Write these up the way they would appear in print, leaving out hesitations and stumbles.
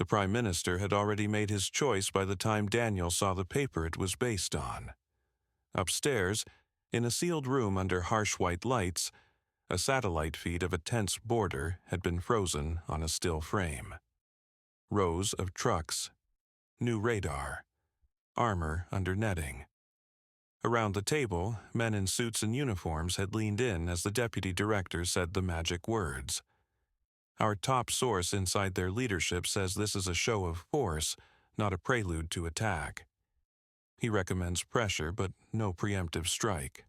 The Prime Minister had already made his choice by the time Daniel saw the paper it was based on. Upstairs, in a sealed room under harsh white lights, a satellite feed of a tense border had been frozen on a still frame. Rows of trucks, new radar, armor under netting. Around the table, men in suits and uniforms had leaned in as the deputy director said the magic words. Our top source inside their leadership says this is a show of force, not a prelude to attack. He recommends pressure, but no preemptive strike.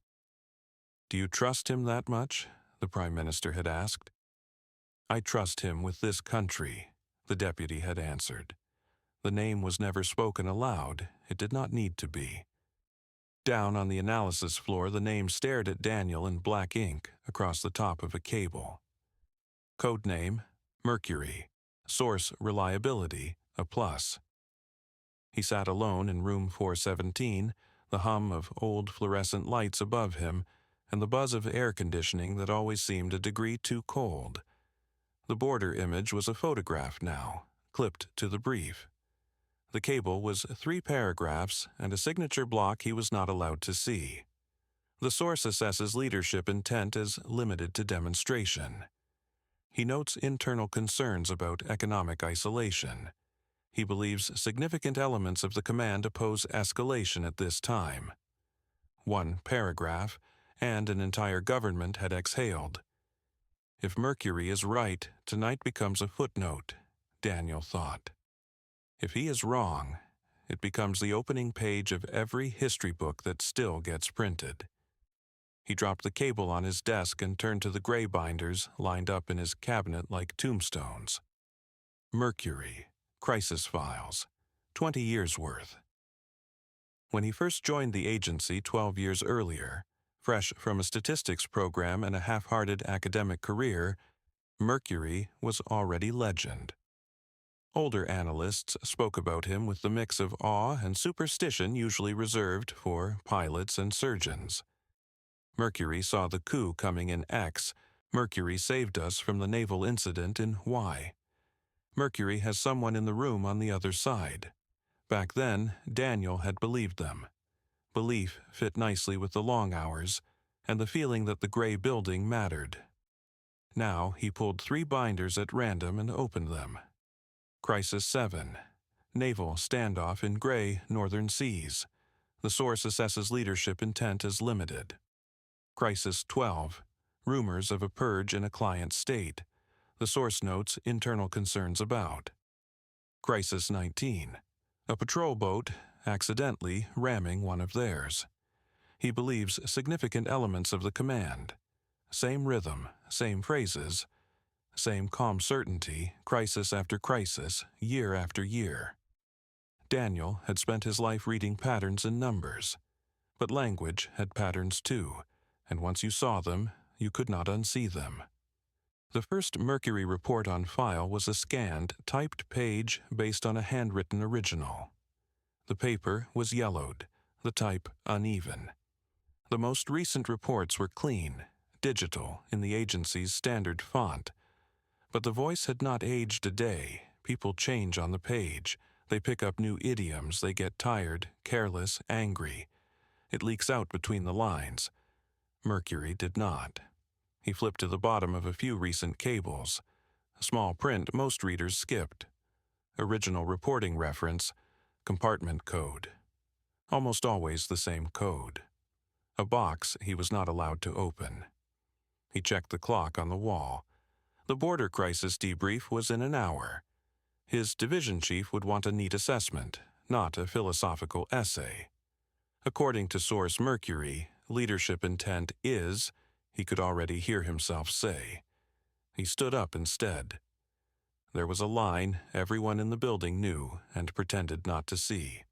Do you trust him that much? The Prime Minister had asked. I trust him with this country, the deputy had answered. The name was never spoken aloud. It did not need to be. Down on the analysis floor, the name stared at Daniel in black ink across the top of a cable. Codename, Mercury. Source, reliability, a plus. He sat alone in room 417, the hum of old fluorescent lights above him, and the buzz of air conditioning that always seemed a degree too cold. The border image was a photograph now, clipped to the brief. The cable was 3 paragraphs and a signature block he was not allowed to see. The source assesses leadership intent as limited to demonstration. He notes internal concerns about economic isolation. He believes significant elements of the command oppose escalation at this time. 1 paragraph, and an entire government had exhaled. If Mercury is right, tonight becomes a footnote, Daniel thought. If he is wrong, it becomes the opening page of every history book that still gets printed. He dropped the cable on his desk and turned to the gray binders lined up in his cabinet like tombstones. Mercury, crisis files, 20 years' worth. When he first joined the agency 12 years earlier, fresh from a statistics program and a half-hearted academic career, Mercury was already legend. Older analysts spoke about him with the mix of awe and superstition usually reserved for pilots and surgeons. Mercury saw the coup coming in X. Mercury saved us from the naval incident in Y. Mercury has someone in the room on the other side. Back then, Daniel had believed them. Belief fit nicely with the long hours and the feeling that the gray building mattered. Now he pulled 3 binders at random and opened them. Crisis 7. Naval standoff in gray northern seas. The source assesses leadership intent as limited. Crisis 12. Rumors of a purge in a client state. The source notes internal concerns about. Crisis 19. A patrol boat accidentally ramming one of theirs. He believes significant elements of the command. Same rhythm, same phrases, same calm certainty, crisis after crisis, year after year. Daniel had spent his life reading patterns in numbers. But language had patterns too, and once you saw them, you could not unsee them. The first Mercury report on file was a scanned, typed page based on a handwritten original. The paper was yellowed, the type uneven. The most recent reports were clean, digital, in the agency's standard font. But the voice had not aged a day. People change on the page. They pick up new idioms. They get tired, careless, angry. It leaks out between the lines. Mercury did not. He flipped to the bottom of a few recent cables. Small print most readers skipped. Original reporting reference, compartment code. Almost always the same code. A box he was not allowed to open. He checked the clock on the wall. The border crisis debrief was in an hour. His division chief would want a neat assessment, not a philosophical essay. According to source Mercury, leadership intent is, he could already hear himself say. He stood up instead. There was a line everyone in the building knew and pretended not to see.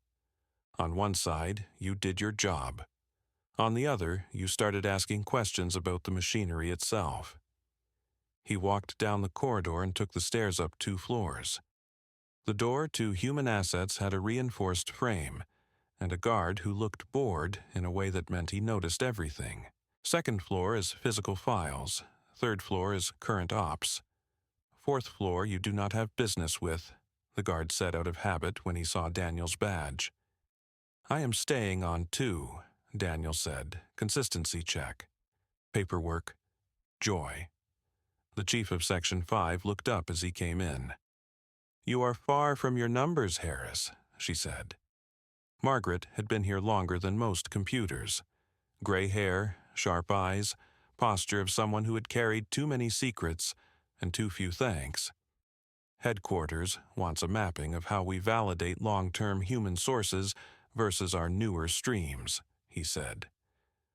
On one side, you did your job. On the other, you started asking questions about the machinery itself. He walked down the corridor and took the stairs up 2 floors. The door to human assets had a reinforced frame, and a guard who looked bored in a way that meant he noticed everything. 2nd floor is physical files. 3rd floor is current ops. 4th floor you do not have business with. the guard said out of habit when he saw Daniel's badge. I am staying on 2, Daniel said. Consistency check. Paperwork. Joy. The chief of Section 5 looked up as he came in. You are far from your numbers, Harris, she said. Margaret had been here longer than most computers. Gray hair, sharp eyes, posture of someone who had carried too many secrets and too few thanks. Headquarters wants a mapping of how we validate long-term human sources versus our newer streams, he said.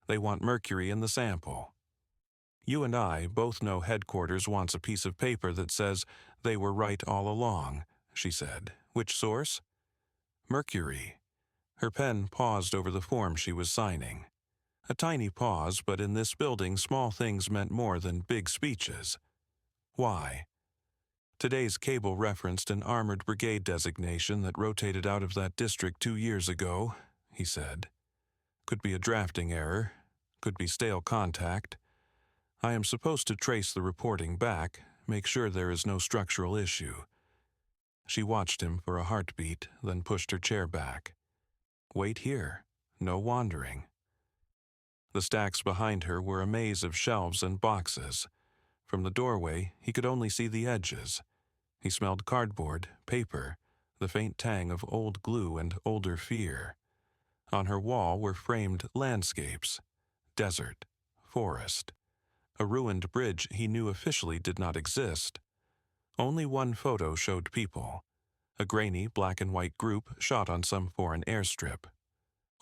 They want Mercury in the sample. You and I both know headquarters wants a piece of paper that says they were right all along, she said. Which source? Mercury. Her pen paused over the form she was signing. A tiny pause, but in this building small things meant more than big speeches. Why? Today's cable referenced an armored brigade designation that rotated out of that district 2 years ago, he said. Could be a drafting error, could be stale contact. I am supposed to trace the reporting back, make sure there is no structural issue. She watched him for a heartbeat, then pushed her chair back. Wait here, no wandering. The stacks behind her were a maze of shelves and boxes. From the doorway, he could only see the edges. He smelled cardboard, paper, the faint tang of old glue and older fear. On her wall were framed landscapes, desert, forest, a ruined bridge he knew officially did not exist. Only one photo showed people, a grainy black and white group shot on some foreign airstrip.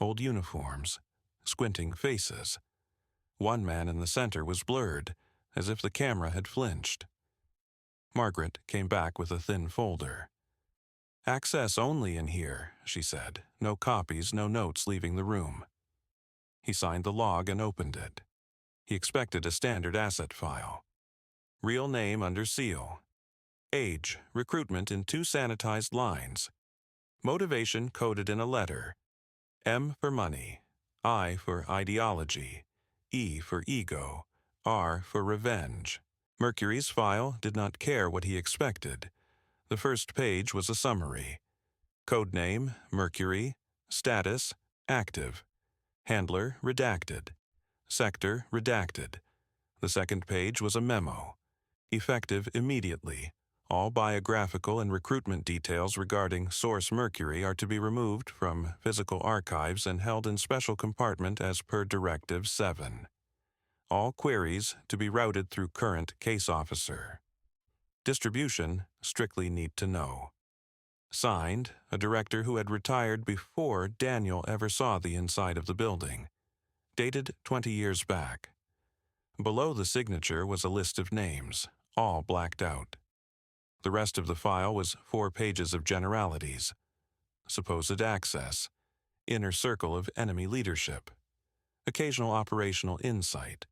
Old uniforms, squinting faces. One man in the center was blurred, as if the camera had flinched. Margaret came back with a thin folder. Access only in here, she said. No copies, no notes leaving the room. He signed the log and opened it. He expected a standard asset file. Real name under seal. Age, recruitment in 2 sanitized lines. Motivation coded in a letter. M for money, I for ideology, E for ego, R for revenge. Mercury's file did not care what he expected. The first page was a summary. Codename, Mercury. Status, active. Handler, redacted. Sector, redacted. The second page was a memo. Effective immediately. All biographical and recruitment details regarding Source Mercury are to be removed from physical archives and held in special compartment as per Directive 7. All queries to be routed through current case officer. Distribution, strictly need to know. Signed, a director who had retired before Daniel ever saw the inside of the building. Dated 20 years back. Below the signature was a list of names, all blacked out. The rest of the file was 4 pages of generalities. Supposed access. Inner circle of enemy leadership. Occasional operational insight.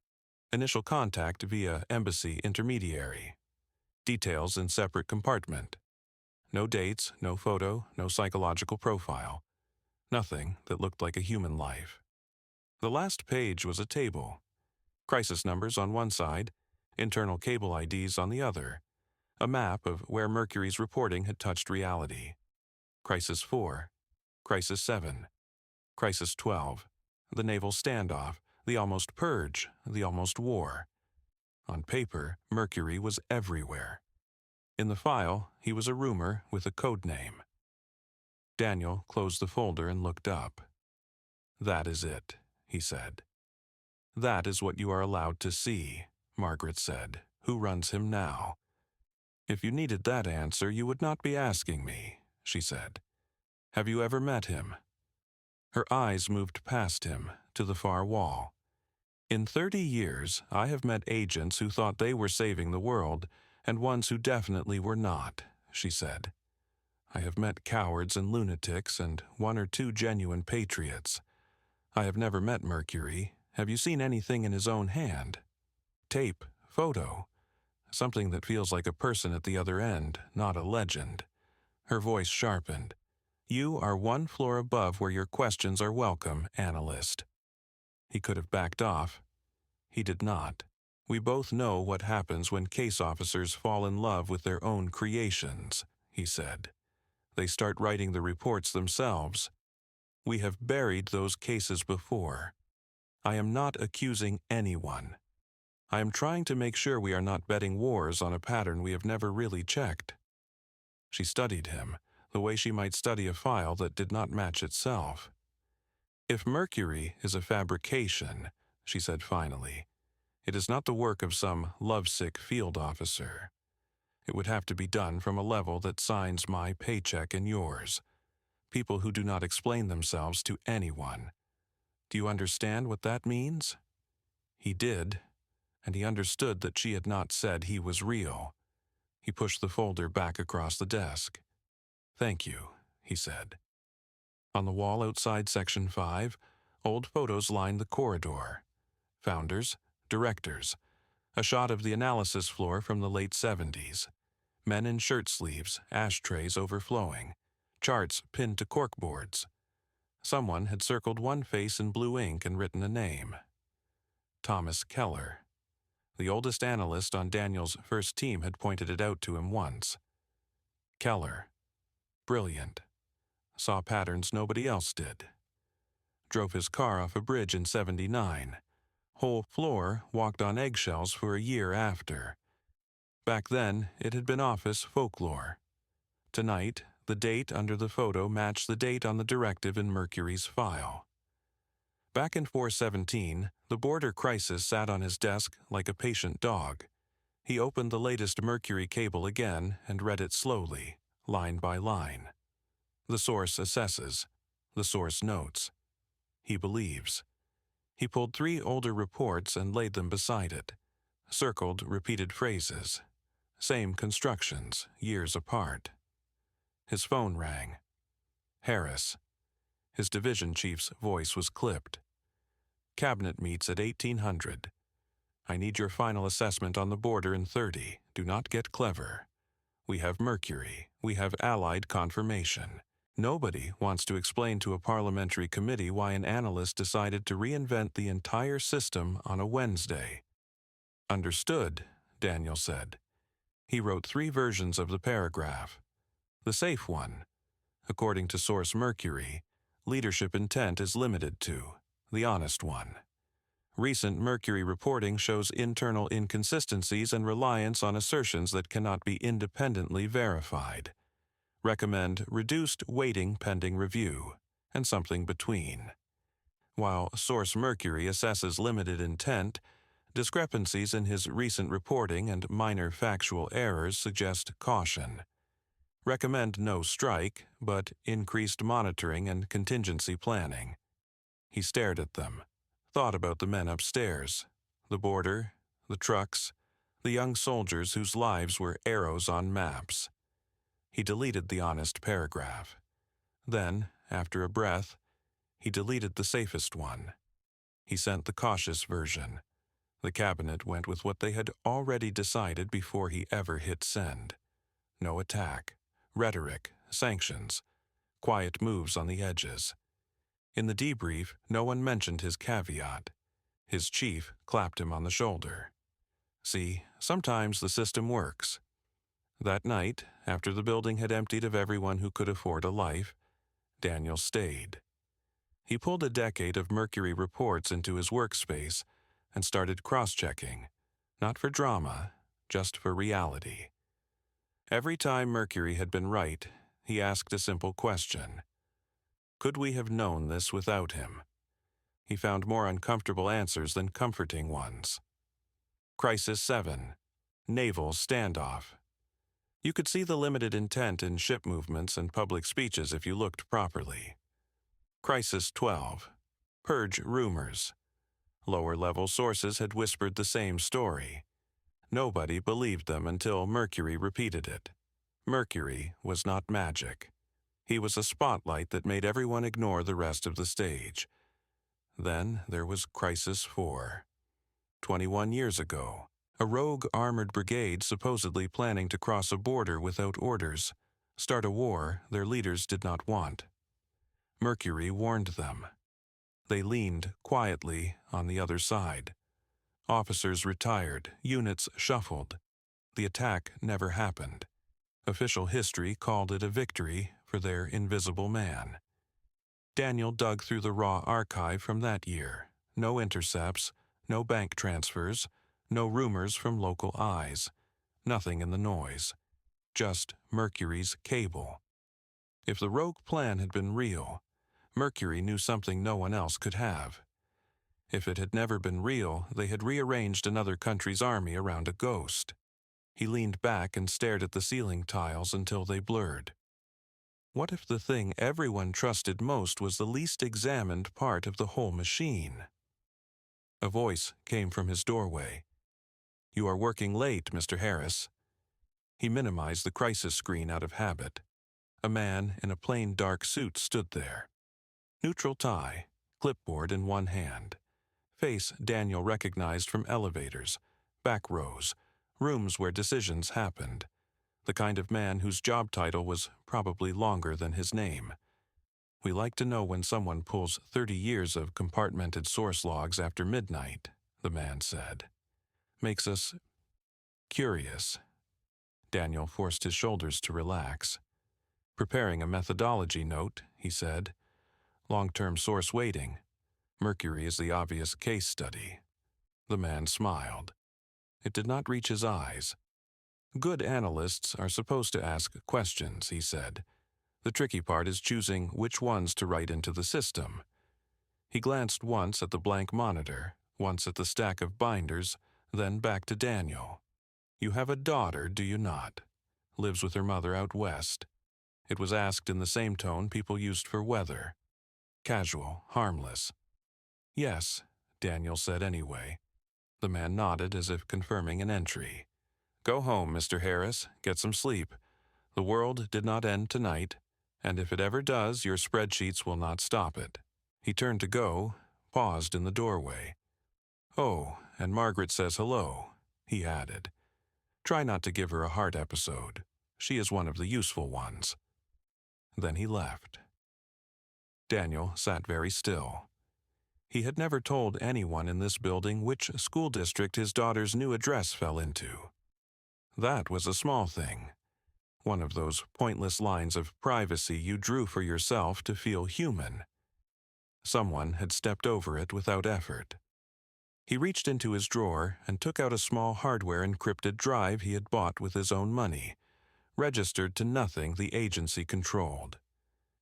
Initial contact via embassy intermediary. Details in separate compartment. No dates, no photo, no psychological profile. Nothing that looked like a human life. The last page was a table. Crisis numbers on one side, internal cable IDs on the other. A map of where Mercury's reporting had touched reality. Crisis 4, Crisis 7, Crisis 12, the naval standoff, the almost purge, the almost war. On paper, Mercury was everywhere. In the file, he was a rumor with a code name. Daniel closed the folder and looked up. That is it, he said. That is what you are allowed to see, Margaret said. Who runs him now? If you needed that answer, you would not be asking me, she said. Have you ever met him? Her eyes moved past him, to the far wall. In 30 years, I have met agents who thought they were saving the world, and ones who definitely were not, she said. I have met cowards and lunatics, and 1 or 2 genuine patriots. I have never met Mercury. Have you seen anything in his own hand? Tape, photo. Something that feels like a person at the other end, not a legend. Her voice sharpened. You are 1 floor above where your questions are welcome, analyst. He could have backed off. He did not. We both know what happens when case officers fall in love with their own creations, he said. they start writing the reports themselves. We have buried those cases before. I am not accusing anyone. I am trying to make sure we are not betting wars on a pattern we have never really checked." She studied him, the way she might study a file that did not match itself. "If Mercury is a fabrication," she said finally, "it is not the work of some lovesick field officer. It would have to be done from a level that signs my paycheck and yours. People who do not explain themselves to anyone. Do you understand what that means?" He did, and he understood that she had not said he was real. He pushed the folder back across the desk. "Thank you," he said. On the wall outside Section 5, old photos lined the corridor. Founders, directors, a shot of the analysis floor from the late 70s. Men in shirt sleeves, ashtrays overflowing, charts pinned to corkboards. Someone had circled one face in blue ink and written a name. Thomas Keller. The oldest analyst on Daniel's first team had pointed it out to him once. Keller. Brilliant. Saw patterns nobody else did. Drove his car off a bridge in '79. Whole floor walked on eggshells for a year after. Back then, it had been office folklore. Tonight, the date under the photo matched the date on the directive in Mercury's file. Back in 417, the border crisis sat on his desk like a patient dog. He opened the latest Mercury cable again and read it slowly, line by line. The source assesses. The source notes. He believes. He pulled 3 older reports and laid them beside it. Circled repeated phrases. Same constructions, years apart. His phone rang. Harris. His division chief's voice was clipped. "Cabinet meets at 1800. I need your final assessment on the border in 30. Do not get clever. We have Mercury. We have Allied confirmation. Nobody wants to explain to a parliamentary committee why an analyst decided to reinvent the entire system on a Wednesday." "Understood," Daniel said. He wrote 3 versions of the paragraph. The safe one. According to source Mercury, leadership intent is limited to the honest one. Recent Mercury reporting shows internal inconsistencies and reliance on assertions that cannot be independently verified. Recommend reduced weighting pending review, and something between. While source Mercury assesses limited intent, discrepancies in his recent reporting and minor factual errors suggest caution. Recommend no strike, but increased monitoring and contingency planning. He stared at them, thought about the men upstairs, the border, the trucks, the young soldiers whose lives were arrows on maps. He deleted the honest paragraph. Then, after a breath, he deleted the safest one. He sent the cautious version. The cabinet went with what they had already decided before he ever hit send. No attack, rhetoric, sanctions, quiet moves on the edges. In the debrief, no one mentioned his caveat. His chief clapped him on the shoulder. "See, sometimes the system works." That night, after the building had emptied of everyone who could afford a life, Daniel stayed. He pulled a decade of Mercury reports into his workspace and started cross-checking, not for drama, just for reality. Every time Mercury had been right, he asked a simple question. Could we have known this without him? He found more uncomfortable answers than comforting ones. Crisis 7. Naval Standoff. You could see the limited intent in ship movements and public speeches if you looked properly. Crisis 12. Purge rumors. Lower-level sources had whispered the same story. Nobody believed them until Mercury repeated it. Mercury was not magic. He was a spotlight that made everyone ignore the rest of the stage. Then there was Crisis 4. 21 years ago, a rogue armored brigade supposedly planning to cross a border without orders, start a war their leaders did not want. Mercury warned them. They leaned quietly on the other side. Officers retired, units shuffled. The attack never happened. Official history called it a victory for their invisible man. Daniel dug through the raw archive from that year. No intercepts, no bank transfers, no rumors from local eyes. Nothing in the noise. Just Mercury's cable. If the rogue plan had been real, Mercury knew something no one else could have. If it had never been real, they had rearranged another country's army around a ghost. He leaned back and stared at the ceiling tiles until they blurred. What if the thing everyone trusted most was the least examined part of the whole machine? A voice came from his doorway. "You are working late, Mr. Harris." He minimized the crisis screen out of habit. A man in a plain dark suit stood there. Neutral tie, clipboard in one hand. Face Daniel recognized from elevators, back rows, rooms where decisions happened. The kind of man whose job title was probably longer than his name. "We like to know when someone pulls 30 years of compartmented source logs after midnight," the man said. "Makes us curious." Daniel forced his shoulders to relax. "Preparing a methodology note," he said. "Long-term source waiting. Mercury is the obvious case study." The man smiled. It did not reach his eyes. "Good analysts are supposed to ask questions," he said. "The tricky part is choosing which ones to write into the system." He glanced once at the blank monitor, once at the stack of binders, then back to Daniel. "You have a daughter, do you not? Lives with her mother out west." It was asked in the same tone people used for weather. Casual, harmless. "Yes," Daniel said anyway. The man nodded as if confirming an entry. "Go home, Mr. Harris. Get some sleep. The world did not end tonight, and if it ever does, your spreadsheets will not stop it." He turned to go, paused in the doorway. "Oh, and Margaret says hello," he added. "Try not to give her a heart episode. She is one of the useful ones." Then he left. Daniel sat very still. He had never told anyone in this building which school district his daughter's new address fell into. That was a small thing. One of those pointless lines of privacy you drew for yourself to feel human. Someone had stepped over it without effort. He reached into his drawer and took out a small hardware-encrypted drive he had bought with his own money, registered to nothing the agency controlled.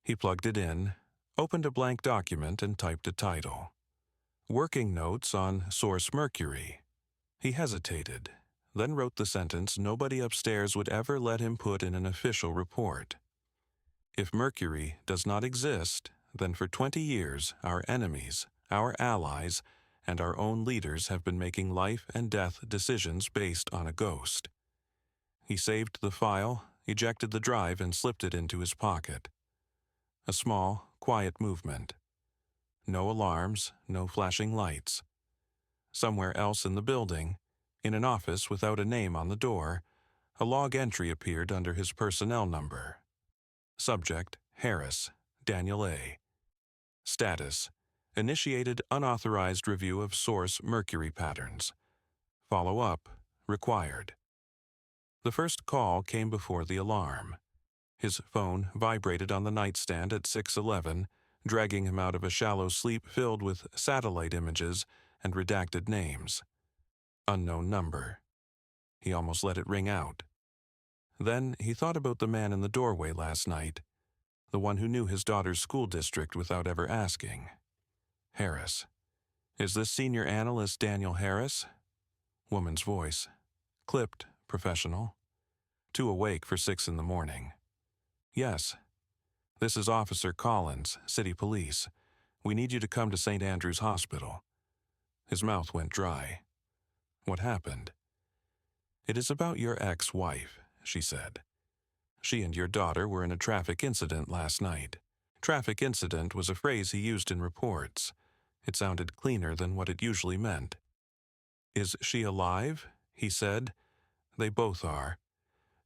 He plugged it in, opened a blank document, and typed a title. "Working Notes on Source Mercury." He hesitated, then wrote the sentence nobody upstairs would ever let him put in an official report. "If Mercury does not exist, then for 20 years our enemies, our allies, and our own leaders have been making life and death decisions based on a ghost." He saved the file, ejected the drive, and slipped it into his pocket. A small, quiet movement. No alarms, no flashing lights. Somewhere else in the building, in an office without a name on the door, a log entry appeared under his personnel number. Subject: Harris, Daniel A. Status: initiated unauthorized review of source Mercury patterns. Follow up required. The first call came before the alarm. His phone vibrated on the nightstand at 6:11, dragging him out of a shallow sleep filled with satellite images and redacted names. Unknown number. He almost let it ring out. Then he thought about the man in the doorway last night, the one who knew his daughter's school district without ever asking. Harris. "Is this senior analyst Daniel Harris?" Woman's voice. Clipped, professional. Too awake for 6 in the morning. "Yes. This is Officer Collins, City Police. We need you to come to St. Andrew's Hospital." His mouth went dry. "What happened?" "It is about your ex-wife," she said. "She and your daughter were in a traffic incident last night." Traffic incident was a phrase he used in reports. It sounded cleaner than what it usually meant. "Is she alive?" he said. "They both are.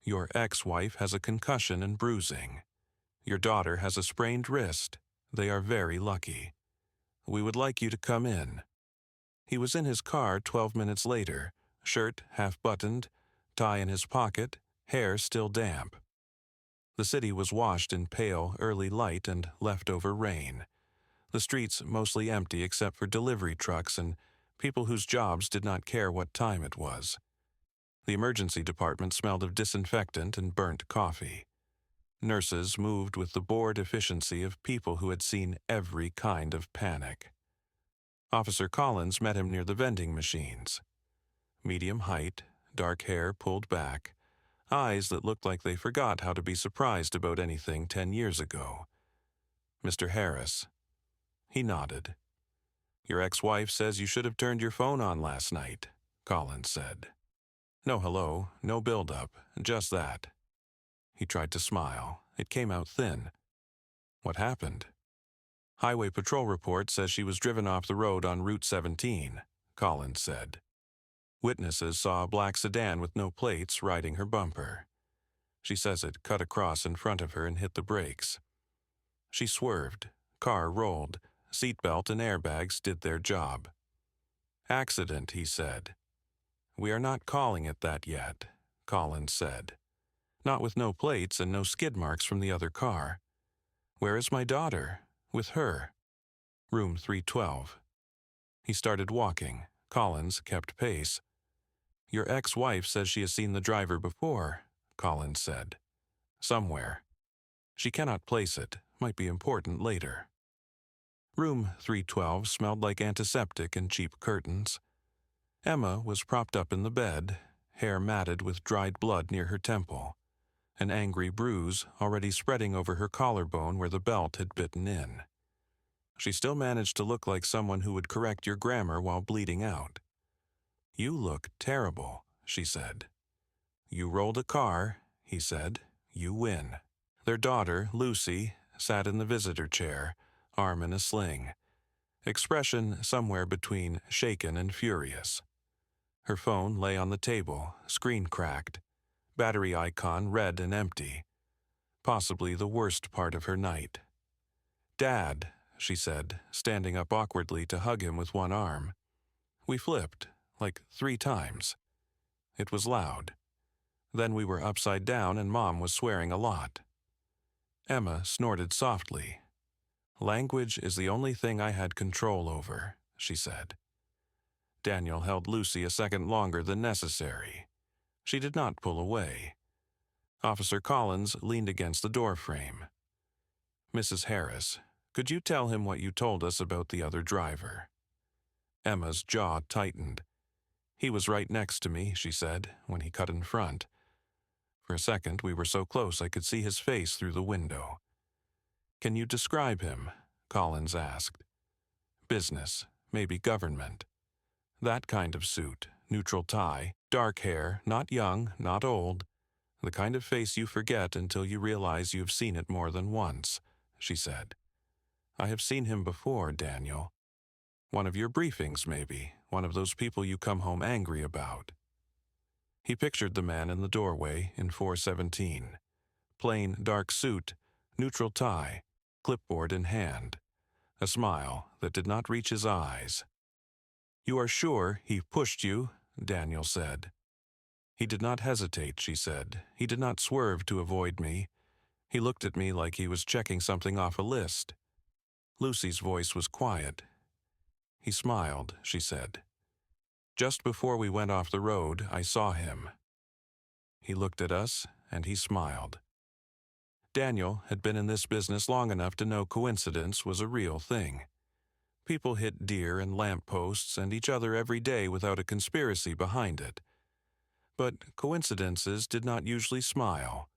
Your ex-wife has a concussion and bruising. Your daughter has a sprained wrist. They are very lucky. We would like you to come in." He was in his car 12 minutes later, shirt half-buttoned, tie in his pocket, hair still damp. The city was washed in pale, early light and leftover rain. The streets mostly empty except for delivery trucks and people whose jobs did not care what time it was. The emergency department smelled of disinfectant and burnt coffee. Nurses moved with the bored efficiency of people who had seen every kind of panic. Officer Collins met him near the vending machines. Medium height, dark hair pulled back, eyes that looked like they forgot how to be surprised about anything 10 years ago. "Mr. Harris." He nodded. "Your ex-wife says you should have turned your phone on last night," Collins said. "No hello, no build-up, just that." He tried to smile. It came out thin. "What happened?" "Highway Patrol report says she was driven off the road on Route 17, Collins said. "Witnesses saw a black sedan with no plates riding her bumper. She says it cut across in front of her and hit the brakes. She swerved. Car rolled. Seatbelt and airbags did their job." "Accident," he said. "We are not calling it that yet," Collins said. "Not with no plates and no skid marks from the other car. Where is my daughter? With her." "Room 312. He started walking. Collins kept pace. "Your ex-wife says she has seen the driver before," Collins said. "Somewhere. She cannot place it. Might be important later." Room 312 smelled like antiseptic and cheap curtains. Emma was propped up in the bed, hair matted with dried blood near her temple, an angry bruise already spreading over her collarbone where the belt had bitten in. She still managed to look like someone who would correct your grammar while bleeding out. "You look terrible," she said. "You rolled a car," he said. "You win." Their daughter, Lucy, sat in the visitor chair, arm in a sling, expression somewhere between shaken and furious. Her phone lay on the table, screen cracked, battery icon red and empty, possibly the worst part of her night. "Dad," she said, standing up awkwardly to hug him with one arm. We flipped, like 3 times. It was loud. Then we were upside down and Mom was swearing a lot. Emma snorted softly. "Language is the only thing I had control over," she said. Daniel held Lucy a second longer than necessary. She did not pull away. Officer Collins leaned against the doorframe. "Mrs. Harris, could you tell him what you told us about the other driver?" Emma's jaw tightened. "He was right next to me," she said, when he cut in front. For a second we were so close I could see his face through the window. "Can you describe him?" Collins asked. "Business, maybe government. That kind of suit, neutral tie, dark hair, not young, not old. The kind of face you forget until you realize you've seen it more than once," she said. "I have seen him before, Daniel. One of your briefings, maybe, one of those people you come home angry about." He pictured the man in the doorway in 417. Plain dark suit, neutral tie, clipboard in hand. A smile that did not reach his eyes. "You are sure he pushed you?" Daniel said. "He did not hesitate," she said. "He did not swerve to avoid me. He looked at me like he was checking something off a list." Lucy's voice was quiet. "He smiled," she said. "Just before we went off the road, I saw him. He looked at us, and he smiled." Daniel had been in this business long enough to know coincidence was a real thing. People hit deer and lampposts and each other every day without a conspiracy behind it. But coincidences did not usually smile.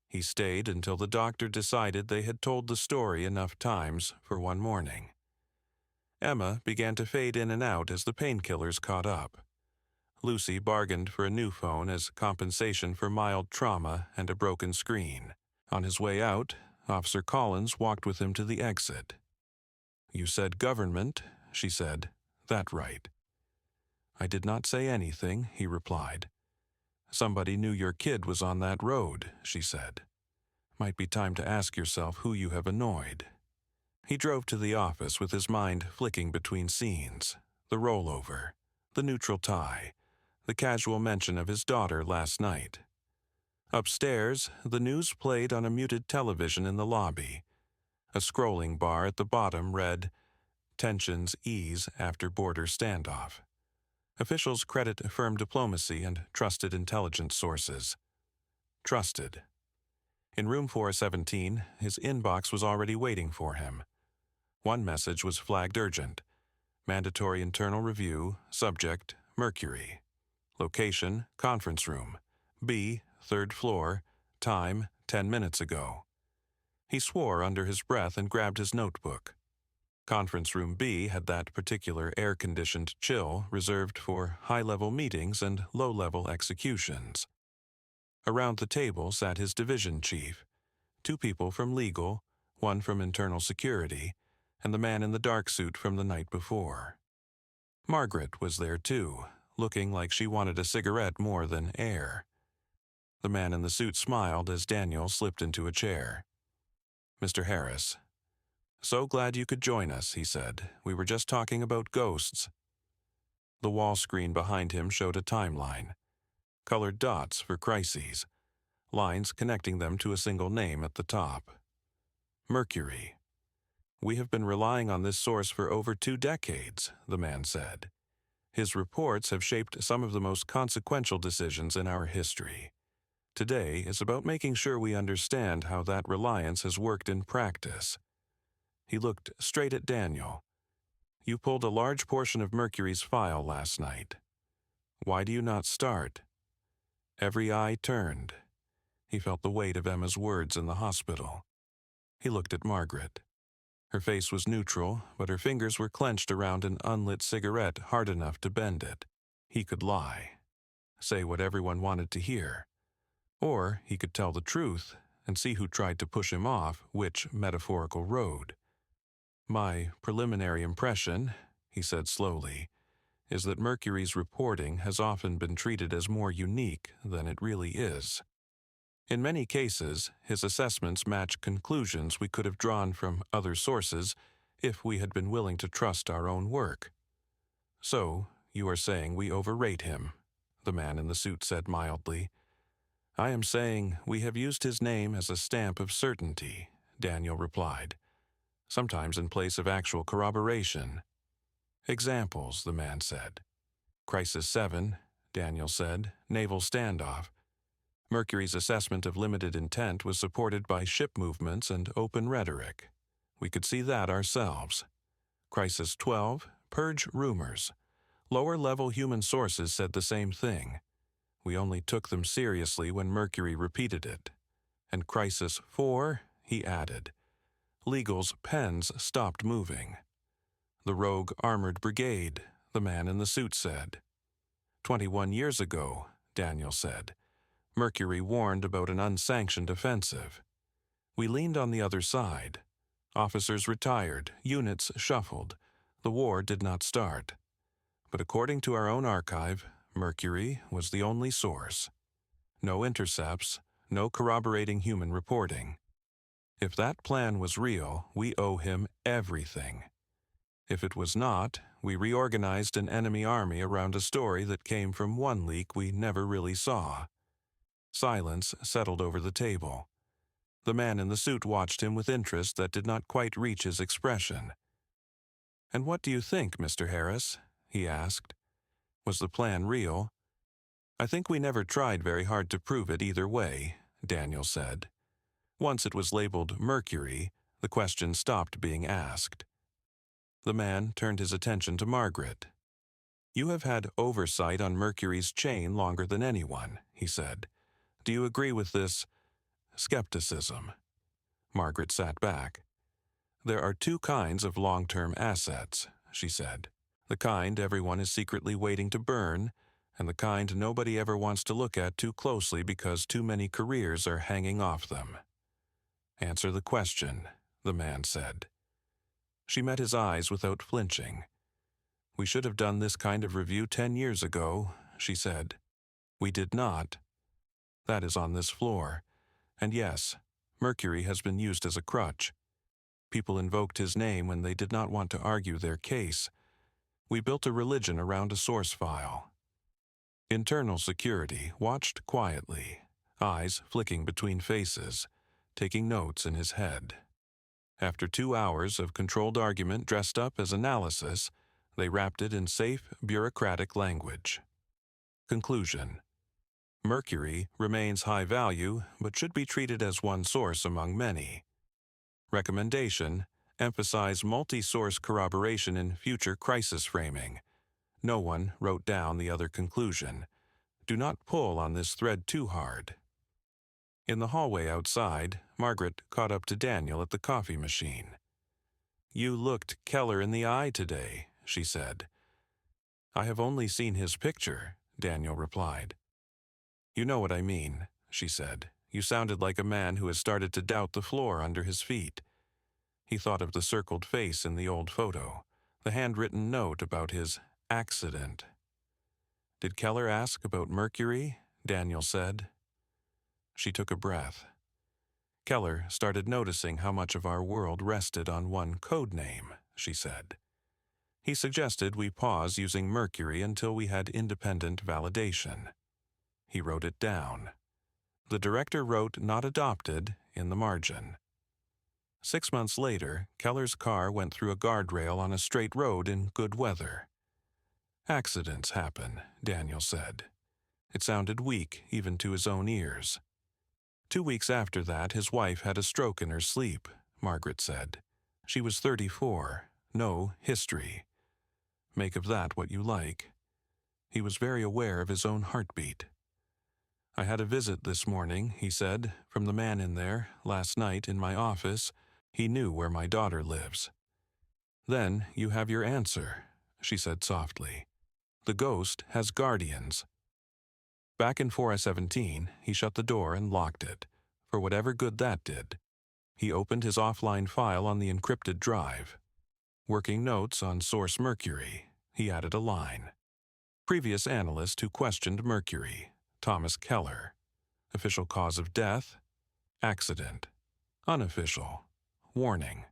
He stayed until the doctor decided they had told the story enough times for one morning. Emma began to fade in and out as the painkillers caught up. Lucy bargained for a new phone as compensation for mild trauma and a broken screen. On his way out, Officer Collins walked with him to the exit. "You said government," she said. "That right." "I did not say anything," he replied. "Somebody knew your kid was on that road," she said. "Might be time to ask yourself who you have annoyed." He drove to the office with his mind flicking between scenes. The rollover, the neutral tie, the casual mention of his daughter last night. Upstairs, the news played on a muted television in the lobby. A scrolling bar at the bottom read, "Tensions ease after border standoff." Officials credit firm diplomacy and trusted intelligence sources. Trusted. In room 417, his inbox was already waiting for him. One message was flagged urgent. Mandatory internal review, subject, Mercury. Location, conference room. B, third floor. Time, 10 minutes ago. He swore under his breath and grabbed his notebook. Conference room B had that particular air-conditioned chill reserved for high-level meetings and low-level executions. Around the table sat his division chief, 2 people from legal, 1 from internal security, and the man in the dark suit from the night before. Margaret was there too, looking like she wanted a cigarette more than air. The man in the suit smiled as Daniel slipped into a chair. "Mr. Harris, so glad you could join us," he said. "We were just talking about ghosts." The wall screen behind him showed a timeline. Colored dots for crises, lines connecting them to a single name at the top. Mercury. "We have been relying on this source for over 2 decades, the man said. "His reports have shaped some of the most consequential decisions in our history. Today is about making sure we understand how that reliance has worked in practice." He looked straight at Daniel. "You pulled a large portion of Mercury's file last night. Why do you not start?" Every eye turned. He felt the weight of Emma's words in the hospital. He looked at Margaret. Her face was neutral, but her fingers were clenched around an unlit cigarette hard enough to bend it. He could lie, say what everyone wanted to hear. Or he could tell the truth and see who tried to push him off which metaphorical road. "My preliminary impression," he said slowly, "is that Mercury's reporting has often been treated as more unique than it really is. In many cases, his assessments match conclusions we could have drawn from other sources if we had been willing to trust our own work." "So, you are saying we overrate him," the man in the suit said mildly. "I am saying we have used his name as a stamp of certainty," Daniel replied, "sometimes in place of actual corroboration." "Examples," the man said. "Crisis 7, Daniel said, naval standoff. Mercury's assessment of limited intent was supported by ship movements and open rhetoric. We could see that ourselves. Crisis 12, purge rumors. Lower-level human sources said the same thing. We only took them seriously when Mercury repeated it. And Crisis 4, he added. Legal's pens stopped moving. The rogue armored brigade, the man in the suit said. 21 years ago, Daniel said, Mercury warned about an unsanctioned offensive. We leaned on the other side. Officers retired, units shuffled. The war did not start. But according to our own archive, Mercury was the only source. No intercepts, no corroborating human reporting. If that plan was real, we owe him everything. If it was not, we reorganized an enemy army around a story that came from one leak we never really saw. Silence settled over the table. The man in the suit watched him with interest that did not quite reach his expression. "And what do you think, Mr. Harris?" he asked. "Was the plan real?" "I think we never tried very hard to prove it either way," Daniel said. Once it was labeled Mercury, the question stopped being asked. The man turned his attention to Margaret. "You have had oversight on Mercury's chain longer than anyone," he said. "Do you agree with this skepticism?" Margaret sat back. "There are 2 kinds of long-term assets," she said. "The kind everyone is secretly waiting to burn, and the kind nobody ever wants to look at too closely because too many careers are hanging off them." "Answer the question," the man said. She met his eyes without flinching. "We should have done this kind of review 10 years ago," she said. "We did not. That is on this floor. And yes, Mercury has been used as a crutch. People invoked his name when they did not want to argue their case. We built a religion around a source file. Internal security watched quietly, eyes flicking between faces, taking notes in his head. After 2 hours of controlled argument dressed up as analysis, they wrapped it in safe, bureaucratic language. Conclusion: Mercury remains high value, but should be treated as one source among many. Recommendation: emphasize multi-source corroboration in future crisis framing. No one wrote down the other conclusion. Do not pull on this thread too hard. In the hallway outside, Margaret caught up to Daniel at the coffee machine. "You looked Keller in the eye today," she said. "I have only seen his picture," Daniel replied. "You know what I mean," she said. "You sounded like a man who has started to doubt the floor under his feet." He thought of the circled face in the old photo, the handwritten note about his accident. "Did Keller ask about Mercury?" Daniel said. She took a breath. "Keller started noticing how much of our world rested on one code name," she said. "He suggested we pause using Mercury until we had independent validation." He wrote it down. The director wrote "not adopted" in the margin. 6 months later, Keller's car went through a guardrail on a straight road in good weather. "Accidents happen," Daniel said. It sounded weak even to his own ears. 2 weeks after that, his wife had a stroke in her sleep, Margaret said. She was 34, no history. Make of that what you like. He was very aware of his own heartbeat. "I had a visit this morning," he said, "from the man in there, last night in my office. He knew where my daughter lives." "Then you have your answer," she said softly. "The ghost has guardians." Back in 4I-17, he shut the door and locked it, for whatever good that did. He opened his offline file on the encrypted drive. Working notes on source Mercury, he added a line. Previous analyst who questioned Mercury, Thomas Keller. Official cause of death, accident. Unofficial, warning.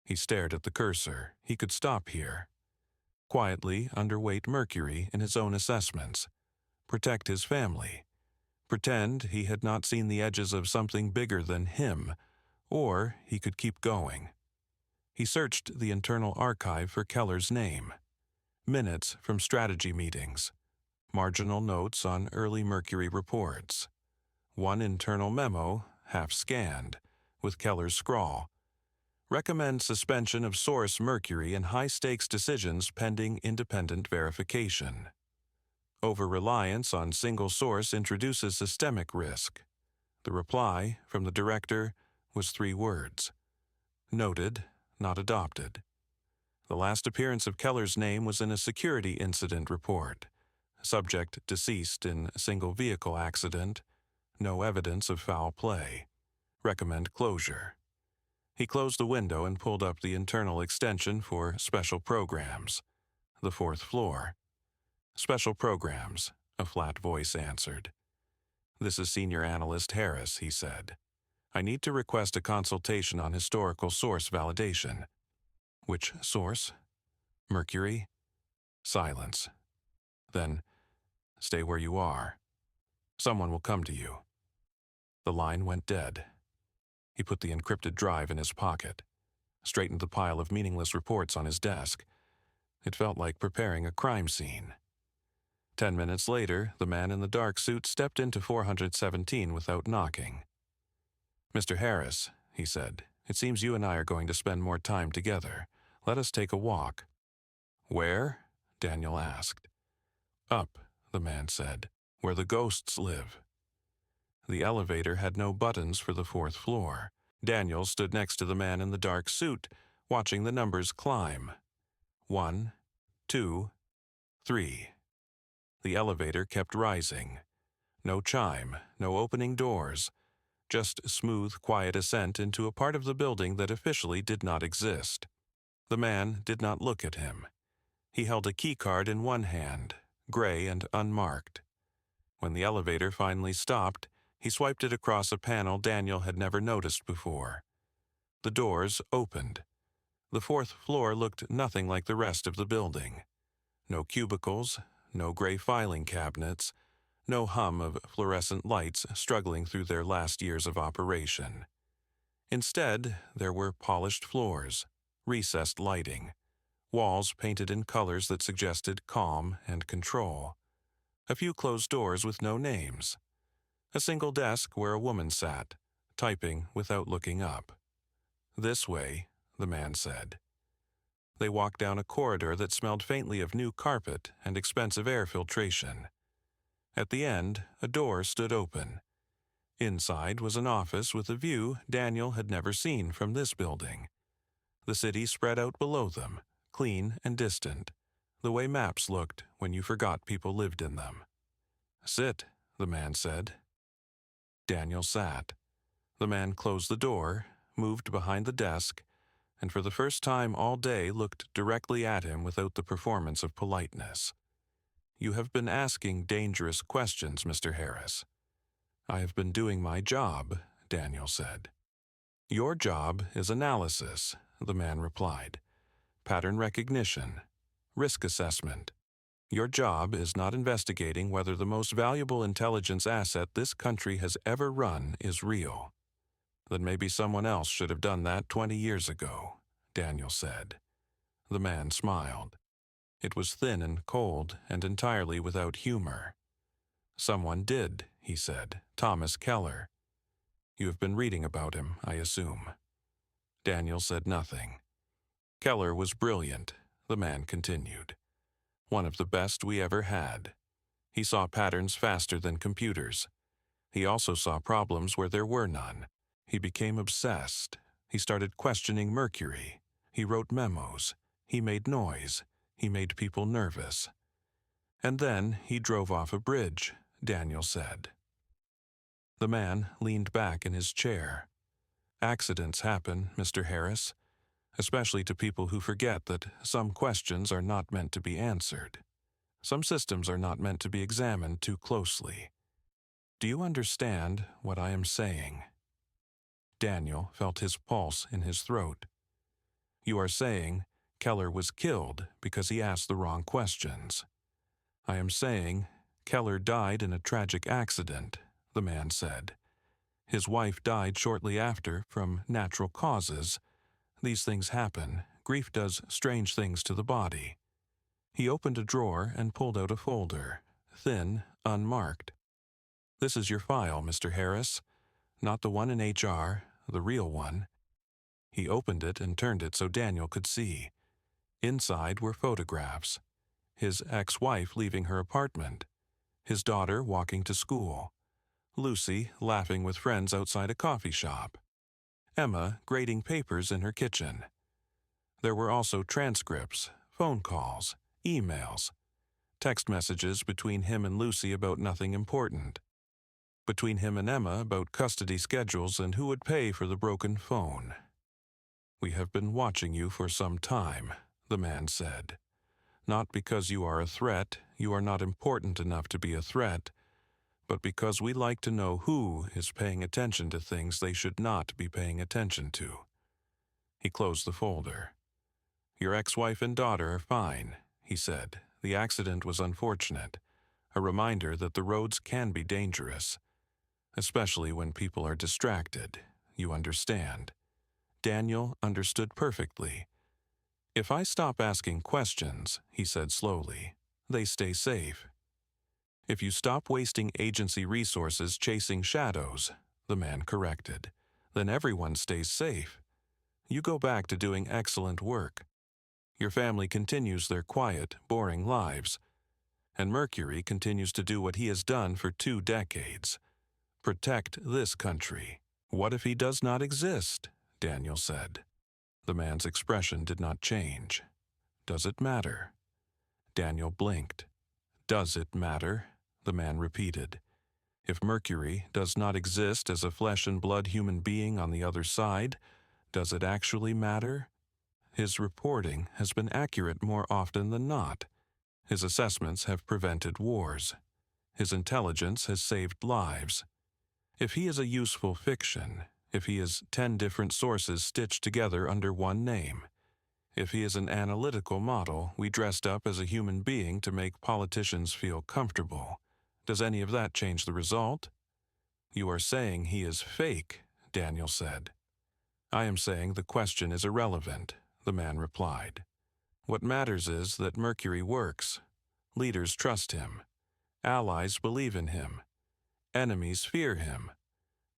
He stared at the cursor. He could stop here. Quietly underweight Mercury in his own assessments. Protect his family. Pretend he had not seen the edges of something bigger than him, or he could keep going. He searched the internal archive for Keller's name. Minutes from strategy meetings. Marginal notes on early Mercury reports. One internal memo, half scanned, with Keller's scrawl. Recommend suspension of source Mercury in high-stakes decisions pending independent verification. Over-reliance on single source introduces systemic risk. The reply from the director was 3 words. Noted, not adopted. The last appearance of Keller's name was in a security incident report. Subject deceased in single vehicle accident. No evidence of foul play. Recommend closure. He closed the window and pulled up the internal extension for special programs. The 4th floor. "Special programs," a flat voice answered. "This is Senior Analyst Harris," he said. "I need to request a consultation on historical source validation." "Which source?" "Mercury." Silence. Then, "Stay where you are. Someone will come to you." The line went dead. He put the encrypted drive in his pocket, straightened the pile of meaningless reports on his desk. It felt like preparing a crime scene. 10 minutes later, the man in the dark suit stepped into 417 without knocking. "Mr. Harris," he said, "it seems you and I are going to spend more time together. Let us take a walk." "Where?" Daniel asked. "Up," the man said, "where the ghosts live." The elevator had no buttons for the 4th floor. Daniel stood next to the man in the dark suit, watching the numbers climb. 1, 2, 3. The elevator kept rising. No chime, no opening doors. Just smooth, quiet ascent into a part of the building that officially did not exist. The man did not look at him. He held a keycard in one hand, gray and unmarked. When the elevator finally stopped, he swiped it across a panel Daniel had never noticed before. The doors opened. The 4th floor looked nothing like the rest of the building. No cubicles, no gray filing cabinets, no hum of fluorescent lights struggling through their last years of operation. Instead, there were polished floors, recessed lighting, walls painted in colors that suggested calm and control, a few closed doors with no names, a single desk where a woman sat, typing without looking up. "This way," the man said. They walked down a corridor that smelled faintly of new carpet and expensive air filtration. At the end, a door stood open. Inside was an office with a view Daniel had never seen from this building. The city spread out below them, clean and distant, the way maps looked when you forgot people lived in them. "Sit," the man said. Daniel sat. The man closed the door, moved behind the desk, and for the first time all day looked directly at him without the performance of politeness. "You have been asking dangerous questions, Mr. Harris." "I have been doing my job," Daniel said. "Your job is analysis," the man replied. "Pattern recognition, risk assessment. Your job is not investigating whether the most valuable intelligence asset this country has ever run is real." "Then maybe someone else should have done that 20 years ago," Daniel said. The man smiled. It was thin and cold and entirely without humor. "Someone did," he said. "Thomas Keller. You have been reading about him, I assume." Daniel said nothing. "Keller was brilliant," the man continued. "One of the best we ever had. He saw patterns faster than computers. He also saw problems where there were none. He became obsessed. He started questioning Mercury. He wrote memos. He made noise. He made people nervous. And then he drove off a bridge," Daniel said. The man leaned back in his chair. "Accidents happen, Mr. Harris, especially to people who forget that some questions are not meant to be answered. Some systems are not meant to be examined too closely. Do you understand what I am saying?" Daniel felt his pulse in his throat. "You are saying Keller was killed because he asked the wrong questions." "I am saying Keller died in a tragic accident," the man said. "His wife died shortly after from natural causes. These things happen. Grief does strange things to the body." He opened a drawer and pulled out a folder, thin, unmarked. "This is your file, Mr. Harris. Not the one in HR, the real one." He opened it and turned it so Daniel could see. Inside were photographs. His ex-wife leaving her apartment. His daughter walking to school. Lucy laughing with friends outside a coffee shop. Emma grading papers in her kitchen. There were also transcripts, phone calls, emails, text messages between him and Lucy about nothing important. Between him and Emma about custody schedules and who would pay for the broken phone. "We have been watching you for some time," the man said. "Not because you are a threat, you are not important enough to be a threat, but because we like to know who is paying attention to things they should not be paying attention to." He closed the folder. "Your ex-wife and daughter are fine," he said. "The accident was unfortunate, a reminder that the roads can be dangerous, especially when people are distracted. You understand." Daniel understood perfectly. "If I stop asking questions," he said slowly, "they stay safe. If you stop wasting agency resources chasing shadows," the man corrected, "then everyone stays safe. You go back to doing excellent work. Your family continues their quiet, boring lives. And Mercury continues to do what he has done for 2 decades. Protect this country." "What if he does not exist?" Daniel said. The man's expression did not change. "Does it matter?" Daniel blinked. "Does it matter?" the man repeated. "If Mercury does not exist as a flesh and blood human being on the other side, does it actually matter? His reporting has been accurate more often than not. His assessments have prevented wars. His intelligence has saved lives. If he is a useful fiction, if he is 10 different sources stitched together under one name, if he is an analytical model we dressed up as a human being to make politicians feel comfortable, Does any of that change the result? You are saying he is fake, Daniel said. I am saying the question is irrelevant, the man replied. What matters is that Mercury works. Leaders trust him. Allies believe in him. Enemies fear him.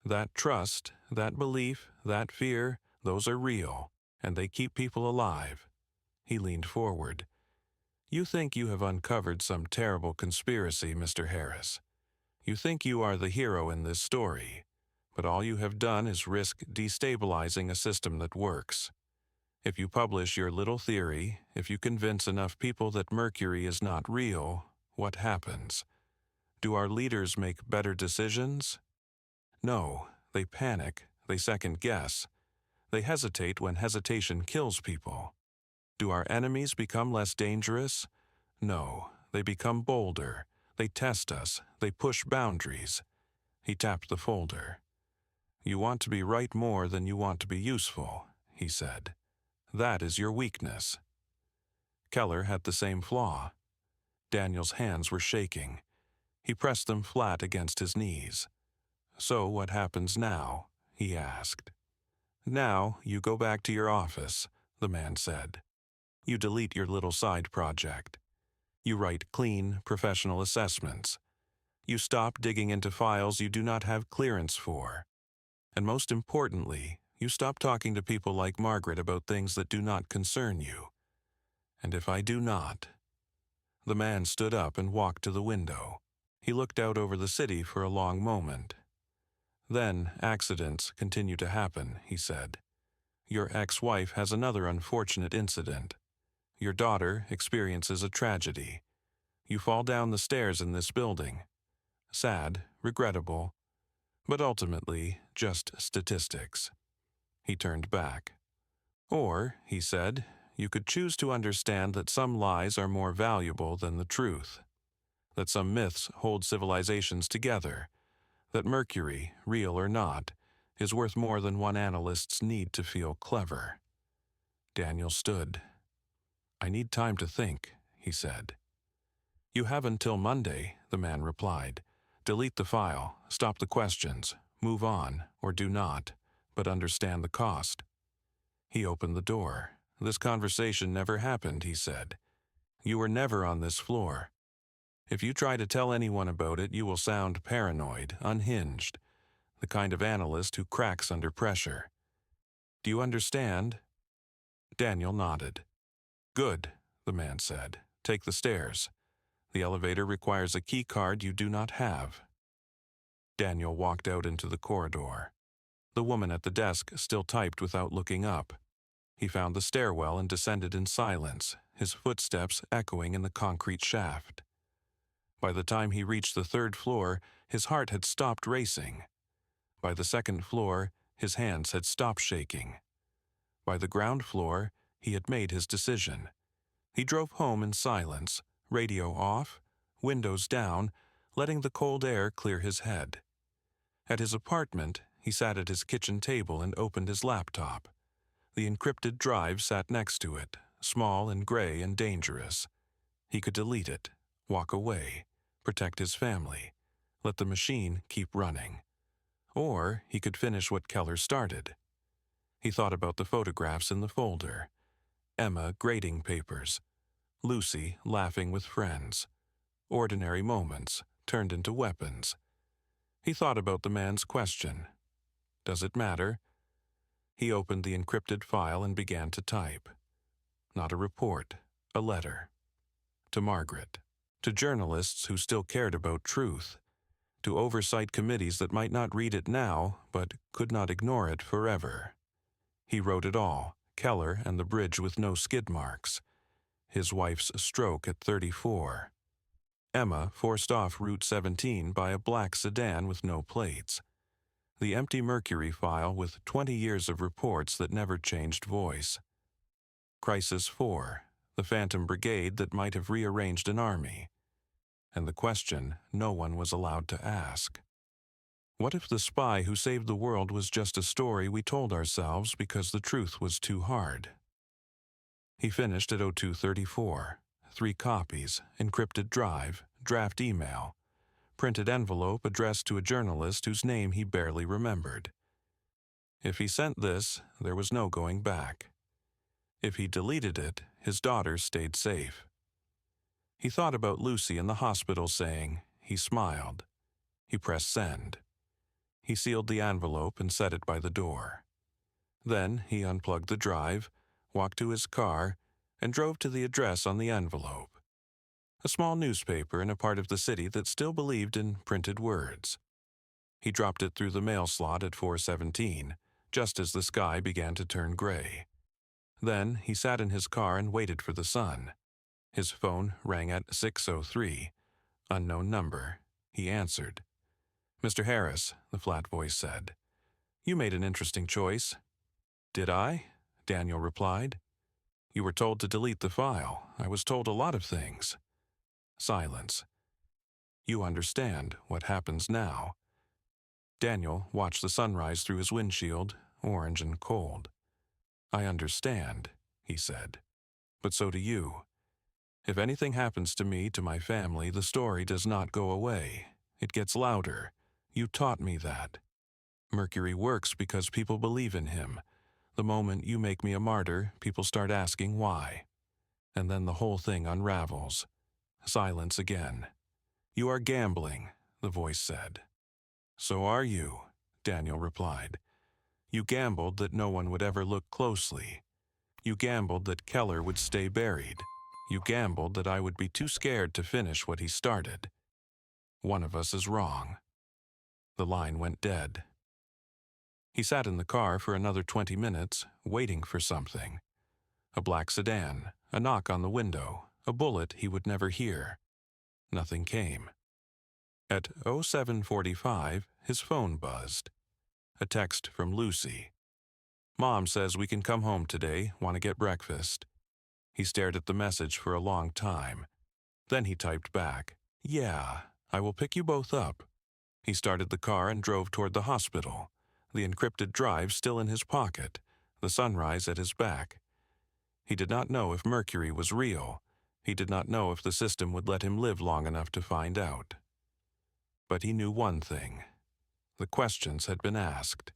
That trust, that belief, that fear, those are real, and they keep people alive. He leaned forward. You think you have uncovered some terrible conspiracy, Mr. Harris. You think you are the hero in this story, but all you have done is risk destabilizing a system that works. If you publish your little theory, if you convince enough people that Mercury is not real, what happens? Do our leaders make better decisions? No, they panic, they second guess. They hesitate when hesitation kills people. Do our enemies become less dangerous? No, they become bolder. They test us. They push boundaries. He tapped the folder. You want to be right more than you want to be useful, he said. That is your weakness. Keller had the same flaw. Daniel's hands were shaking. He pressed them flat against his knees. So what happens now? He asked. Now you go back to your office, the man said. You delete your little side project. You write clean, professional assessments. You stop digging into files you do not have clearance for. And most importantly, you stop talking to people like Margaret about things that do not concern you. And if I do not... The man stood up and walked to the window. He looked out over the city for a long moment. Then accidents continue to happen, he said. Your ex-wife has another unfortunate incident. Your daughter experiences a tragedy. You fall down the stairs in this building. Sad, regrettable, but ultimately just statistics. He turned back. Or, he said, you could choose to understand that some lies are more valuable than the truth, that some myths hold civilizations together, that Mercury, real or not, is worth more than one analyst's need to feel clever. Daniel stood. I need time to think, he said. You have until Monday, the man replied. Delete the file, stop the questions, move on, or do not, but understand the cost. He opened the door. This conversation never happened, he said. You were never on this floor. If you try to tell anyone about it, you will sound paranoid, unhinged, the kind of analyst who cracks under pressure. Do you understand? Daniel nodded. Good, the man said. Take the stairs. The elevator requires a key card you do not have. Daniel walked out into the corridor. The woman at the desk still typed without looking up. He found the stairwell and descended in silence, his footsteps echoing in the concrete shaft. By the time he reached the third floor, his heart had stopped racing. By the second floor, his hands had stopped shaking. By the ground floor, he had made his decision. He drove home in silence, radio off, windows down, letting the cold air clear his head. At his apartment, he sat at his kitchen table and opened his laptop. The encrypted drive sat next to it, small and gray and dangerous. He could delete it, walk away, protect his family, let the machine keep running. Or he could finish what Keller started. He thought about the photographs in the folder. Emma grading papers. Lucy laughing with friends. Ordinary moments turned into weapons. He thought about the man's question. Does it matter? He opened the encrypted file and began to type. Not a report, a letter. To Margaret. To journalists who still cared about truth. To oversight committees that might not read it now, but could not ignore it forever. He wrote it all, Keller and the bridge with no skid marks. His wife's stroke at 34. Emma forced off Route 17 by a black sedan with no plates. The empty Mercury file with 20 years of reports that never changed voice. Crisis 4, the Phantom Brigade that might have rearranged an army. And the question no one was allowed to ask. What if the spy who saved the world was just a story we told ourselves because the truth was too hard? He finished at 02:34. 3 copies, encrypted drive, draft email. printed envelope addressed to a journalist whose name he barely remembered. If he sent this, there was no going back. If he deleted it, his daughter stayed safe. He thought about Lucy in the hospital saying, he smiled. He pressed send. He sealed the envelope and set it by the door. Then he unplugged the drive, walked to his car, and drove to the address on the envelope. A small newspaper in a part of the city that still believed in printed words. He dropped it through the mail slot at 4:17, just as the sky began to turn gray. Then he sat in his car and waited for the sun. His phone rang at 6:03. Unknown number. He answered. "Mr. Harris," the flat voice said. "You made an interesting choice." "Did I?" Daniel replied. "You were told to delete the file. I was told a lot of things." Silence. "You understand what happens now." Daniel watched the sunrise through his windshield, orange and cold. "I understand," he said. "But so do you. If anything happens to me, to my family, the story does not go away. It gets louder. You taught me that. Mercury works because people believe in him. The moment you make me a martyr, people start asking why. And then the whole thing unravels." Silence again. "You are gambling," the voice said. "So are you," Daniel replied. "You gambled that no one would ever look closely. You gambled that Keller would stay buried. You gambled that I would be too scared to finish what he started. One of us is wrong." The line went dead. He sat in the car for another 20 minutes, waiting for something. A black sedan, a knock on the window, a bullet he would never hear. Nothing came. At 07:45, his phone buzzed. A text from Lucy. "Mom says we can come home today. Want to get breakfast?" He stared at the message for a long time. Then he typed back, "Yeah, I will pick you both up." He started the car and drove toward the hospital, the encrypted drive still in his pocket, the sunrise at his back. He did not know if Mercury was real. He did not know if the system would let him live long enough to find out. But he knew one thing. The questions had been asked.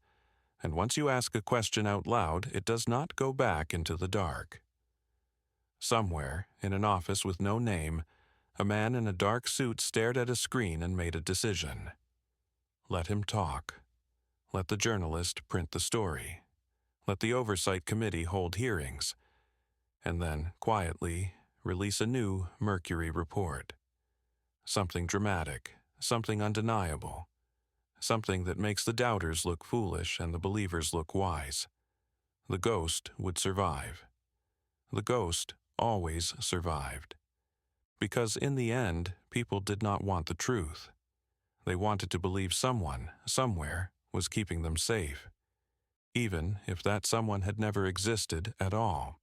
And once you ask a question out loud, it does not go back into the dark. Somewhere, in an office with no name, a man in a dark suit stared at a screen and made a decision. Let him talk. Let the journalist print the story. Let the oversight committee hold hearings. And then, quietly, release a new Mercury report. Something dramatic, something undeniable. Something that makes the doubters look foolish and the believers look wise. The ghost would survive. The ghost always survived. Because in the end, people did not want the truth. They wanted to believe someone, somewhere, was keeping them safe, even if that someone had never existed at all.